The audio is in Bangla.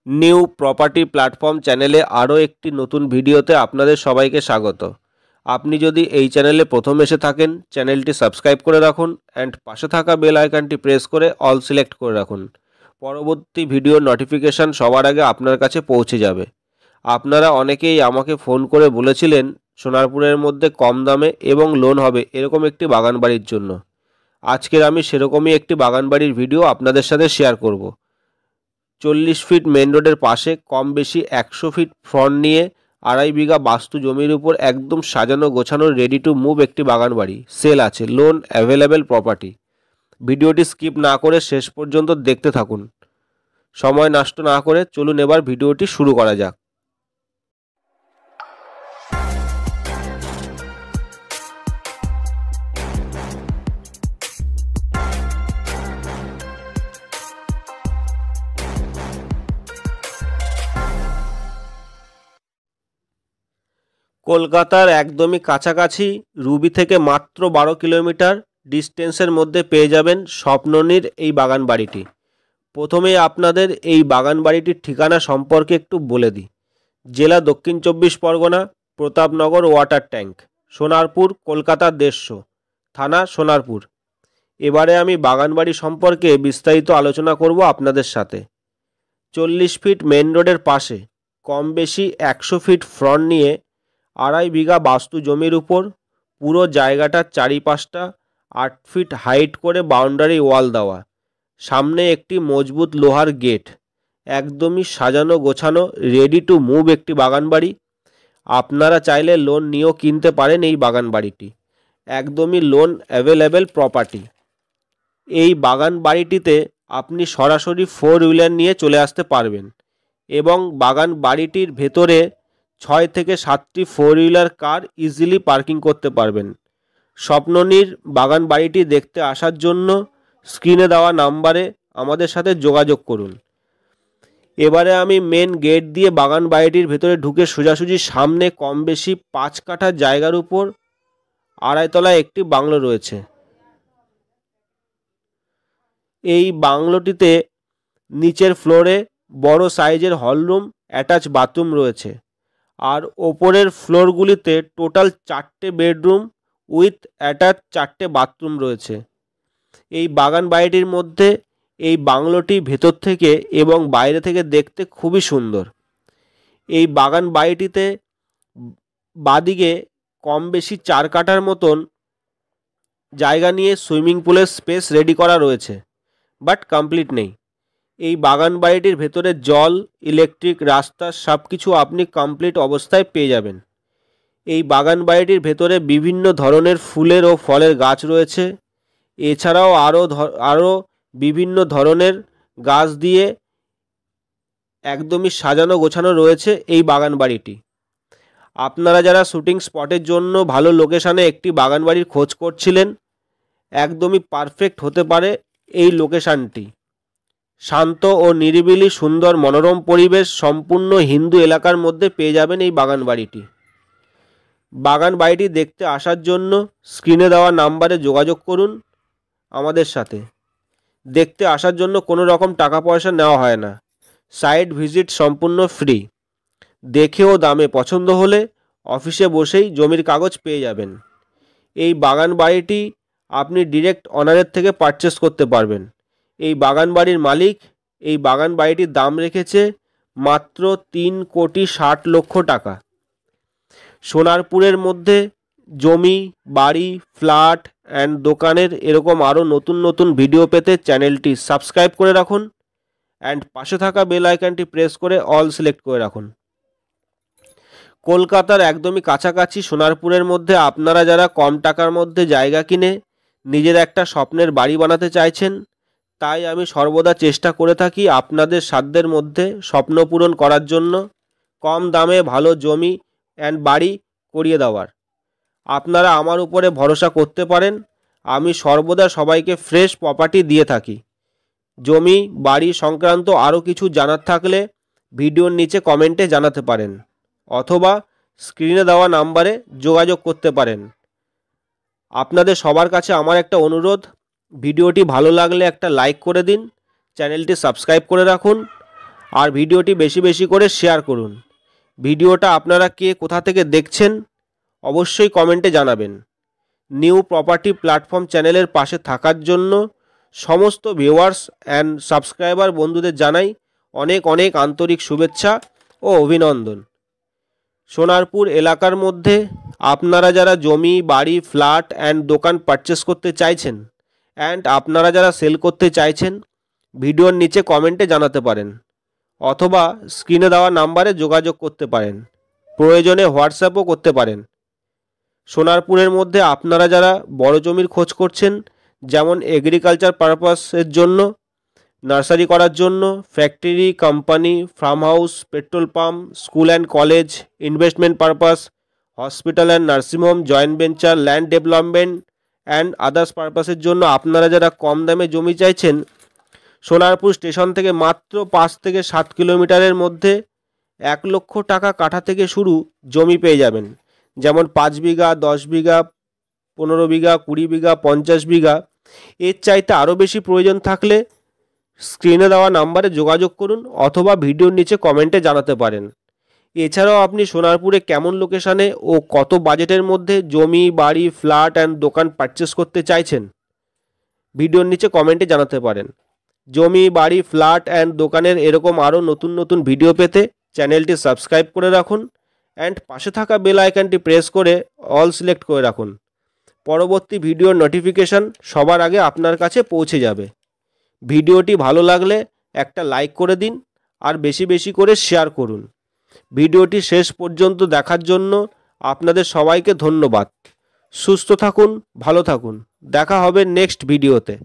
নিউ প্রপার্টি প্ল্যাটফর্ম চ্যানেলে আরও একটি নতুন ভিডিওতে আপনাদের সবাইকে স্বাগত। আপনি যদি এই চ্যানেলে প্রথম এসে থাকেন, চ্যানেলটি সাবস্ক্রাইব করে রাখুন অ্যান্ড পাশে থাকা বেল আইকনটি প্রেস করে অল সিলেক্ট করে রাখুন। পরবর্তী ভিডিওর নোটিফিকেশান সবার আগে আপনার কাছে পৌঁছে যাবে। আপনারা অনেকেই আমাকে ফোন করে বলেছিলেন সোনারপুরের মধ্যে কম দামে এবং লোন হবে এরকম একটি বাগান বাড়ির জন্য। আজকের আমি সেরকমই একটি বাগান বাড়ির ভিডিও আপনাদের সাথে শেয়ার করব। 40 ফিট মেন রোডের পাশে কম বেশি 100 ফিট ফ্রন্ট নিয়ে 2.5 বিঘা বাস্তু জমির উপর একদম সাজানো গোছানো রেডি টু মুভ একটি বাগান বাড়ি সেল আছে। Loan available property. ভিডিওটি স্কিপ না করে শেষ পর্যন্ত দেখতে থাকুন। সময় নষ্ট না করে চলুন এবার ভিডিওটি শুরু করা যাক। কলকাতার একদমই কাছাকাছি রুবি থেকে মাত্র 12 কিলোমিটার ডিস্টেন্সের মধ্যে পেয়ে যাবেন স্বপ্ননীর এই বাগান বাড়িটি। প্রথমেই আপনাদের এই বাগান বাড়িটির ঠিকানা সম্পর্কে একটু বলে দিই। জেলা দক্ষিণ 24 পরগনা, প্রতাপনগর ওয়াটার ট্যাঙ্ক, সোনারপুর, কলকাতা 150, থানা সোনারপুর। এবারে আমি বাগান বাড়ি সম্পর্কে বিস্তারিত আলোচনা করব আপনাদের সাথে। 40 ফিট মেন রোডের পাশে কম বেশি 100 ফিট ফ্রন্ট নিয়ে 2.5 বিঘা বাস্তু জমির উপর পুরো জায়গাটার চারিপাশটা 8 ফিট হাইট করে বাউন্ডারি ওয়াল দেওয়া, সামনে একটি মজবুত লোহার গেট, একদমই সাজানো গোছানো রেডি টু মুভ একটি বাগান বাড়ি। আপনারা চাইলে লোন নিয়েও কিনতে পারেন এই বাগান বাড়িটি। একদমই লোন অ্যাভেলেবেল প্রপার্টি। এই বাগান বাড়িটিতে আপনি সরাসরি 4 হুইলার নিয়ে চলে আসতে পারবেন এবং বাগান বাড়িটির ভেতরে 6 থেকে 7টি 4 হুইলার কার ইজিলি পার্কিং করতে পারবেন। স্বপ্ননীর বাগান বাড়িটি দেখতে আসার জন্য স্ক্রিনে দেওয়া নাম্বারে আমাদের সাথে যোগাযোগ করুন। এবারে আমি মেন গেট দিয়ে বাগান বাড়িটির ভেতরে ঢুকে সোজাসুজি সামনে কম বেশি 5 কাঠা জায়গার উপর 2.5 তলায় একটি বাংলো রয়েছে। এই বাংলোটিতে নিচের ফ্লোরে বড় সাইজের হলরুম, অ্যাটাচ বাথরুম রয়েছে আর ওপরের ফ্লোরগুলিতে টোটাল 4টে বেডরুম উইথ অ্যাটাচ 4টে বাথরুম রয়েছে। এই বাগান বাড়িটির মধ্যে এই বাংলোটি ভেতর থেকে এবং বাইরে থেকে দেখতে খুবই সুন্দর। এই বাগান বাড়িটিতে বাদিকে কম বেশি 4 কাঠার মতন জায়গা নিয়ে সুইমিং পুলের স্পেস রেডি করা রয়েছে, বাট কমপ্লিট নেই। এই বাগান বাড়িটির ভেতরে জল, ইলেকট্রিক, রাস্তা সব কিছু আপনি কমপ্লিট অবস্থায় পেয়ে যাবেন। এই বাগান বাড়িটির ভেতরে বিভিন্ন ধরনের ফুলের ও ফলের গাছ রয়েছে। এছাড়াও আরও বিভিন্ন ধরনের গাছ দিয়ে একদমই সাজানো গোছানো রয়েছে এই বাগান বাড়িটি। আপনারা যারা শুটিং স্পটের জন্য ভালো লোকেশানে একটি বাগান বাড়ির খোঁজ করছিলেন, একদমই পারফেক্ট হতে পারে এই লোকেশানটি। শান্ত ও নিরিবিলি সুন্দর মনোরম পরিবেশ সম্পূর্ণ হিন্দু এলাকার মধ্যে পেয়ে যাবেন এই বাগান বাড়িটি। বাগান বাড়িটি দেখতে আসার জন্য স্ক্রিনে দেওয়া নাম্বারে যোগাযোগ করুন আমাদের সাথে। দেখতে আসার জন্য কোনো রকম টাকা পয়সা নেওয়া হয় না। সাইট ভিজিট সম্পূর্ণ ফ্রি। দেখে ও দামে পছন্দ হলে অফিসে বসেই জমির কাগজ পেয়ে যাবেন। এই বাগান বাড়িটি আপনি ডিরেক্ট অনারের থেকে পারচেস করতে পারবেন। এই বাগান বাড়ির মালিক এই বাগান বাড়িটির দাম রেখেছে মাত্র 3,60,00,000 টাকা। সোনারপুরের মধ্যে জমি, বাড়ি, ফ্ল্যাট অ্যান্ড দোকানের এরকম আরও নতুন নতুন ভিডিও পেতে চ্যানেলটি সাবস্ক্রাইব করে রাখুন অ্যান্ড পাশে থাকা বেল আইকনটি প্রেস করে অল সিলেক্ট করে রাখুন। কলকাতার একদমই কাছাকাছি সোনারপুরের মধ্যে আপনারা যারা কম টাকার মধ্যে জায়গা কিনে নিজের একটা স্বপ্নের বাড়ি বানাতে চাইছেন, তাই আমি সর্বদা চেষ্টা করে থাকি আপনাদের সাধ্যের মধ্যে স্বপ্ন পূরণ করার জন্য কম দামে ভালো জমি অ্যান্ড বাড়ি করিয়ে দেওয়ার। আপনারা আমার উপরে ভরসা করতে পারেন। আমি সর্বদা সবাইকে ফ্রেশ প্রপার্টি দিয়ে থাকি। জমি বাড়ি সংক্রান্ত আরও কিছু জানার থাকলে ভিডিওর নিচে কমেন্টে জানাতে পারেন অথবা স্ক্রিনে দেওয়া নাম্বারে যোগাযোগ করতে পারেন। আপনাদের সবার কাছে আমার একটা অনুরোধ, ভিডিওটি ভালো লাগলে একটা লাইক করে দিন, চ্যানেলটি সাবস্ক্রাইব করে রাখুন আর ভিডিওটি বেশি বেশি করে শেয়ার করুন। ভিডিওটা আপনারা কে কোথা থেকে দেখছেন অবশ্যই কমেন্টে জানাবেন। নিউ প্রপার্টি প্ল্যাটফর্ম চ্যানেলের পাশে থাকার জন্য সমস্ত ভিউয়ার্স অ্যান্ড সাবস্ক্রাইবার বন্ধুদের জানাই অনেক অনেক আন্তরিক শুভেচ্ছা ও অভিনন্দন। সোনারপুর এলাকার মধ্যে আপনারা যারা জমি, বাড়ি, ফ্ল্যাট অ্যান্ড দোকান পারচেস করতে চাইছেন অ্যান্ড আপনারা যারা সেল করতে চাইছেন, ভিডিওর নিচে কমেন্টে জানাতে পারেন অথবা স্ক্রিনে দেওয়া নাম্বারে যোগাযোগ করতে পারেন। প্রয়োজনে হোয়াটসঅ্যাপও করতে পারেন। সোনারপুরের মধ্যে আপনারা যারা বড় জমির খোঁজ করছেন, যেমন এগ্রিকালচার পারপাসের জন্য, নার্সারি করার জন্য, factory, company, farm house, petrol pump, school and college, investment purpose, hospital and nursing home, joint venture, land development and others পারপাসের জন্য আপনারা যারা কম দামে জমি চাইছেন, সোনারপুর স্টেশন থেকে মাত্র 5 থেকে 7 কিলোমিটারের মধ্যে 1 লক্ষ টাকা কাঠা থেকে শুরু জমি পেয়ে যাবেন। যেমন 5 বিঘা, 10 বিঘা, 15 বিঘা, 20 বিঘা, 50 বিঘা। এর চাইতে আরও বেশি প্রয়োজন থাকলে স্ক্রিনে দেওয়া নাম্বারে যোগাযোগ করুন অথবা ভিডিওর নিচে কমেন্টে জানাতে পারেন। এছাড়াও আপনি সোনারপুরে কেমন লোকেশানে ও কত বাজেটের মধ্যে জমি, বাড়ি, ফ্ল্যাট অ্যান্ড দোকান পারচেস করতে চাইছেন, ভিডিওর নিচে কমেন্টে জানাতে পারেন। জমি, বাড়ি, ফ্ল্যাট অ্যান্ড দোকানের এরকম আরও নতুন নতুন ভিডিও পেতে চ্যানেলটি সাবস্ক্রাইব করে রাখুন অ্যান্ড পাশে থাকা বেল আইকনটি প্রেস করে অল সিলেক্ট করে রাখুন। পরবর্তী ভিডিওর নোটিফিকেশান সবার আগে আপনার কাছে পৌঁছে যাবে। ভিডিওটি ভালো লাগলে একটা লাইক করে দিন আর বেশি বেশি করে শেয়ার করুন। ভিডিওটি শেষ পর্যন্ত দেখার জন্য আপনাদের সবাইকে ধন্যবাদ। সুস্থ থাকুন, ভালো থাকুন। দেখা হবে নেক্সট ভিডিওতে।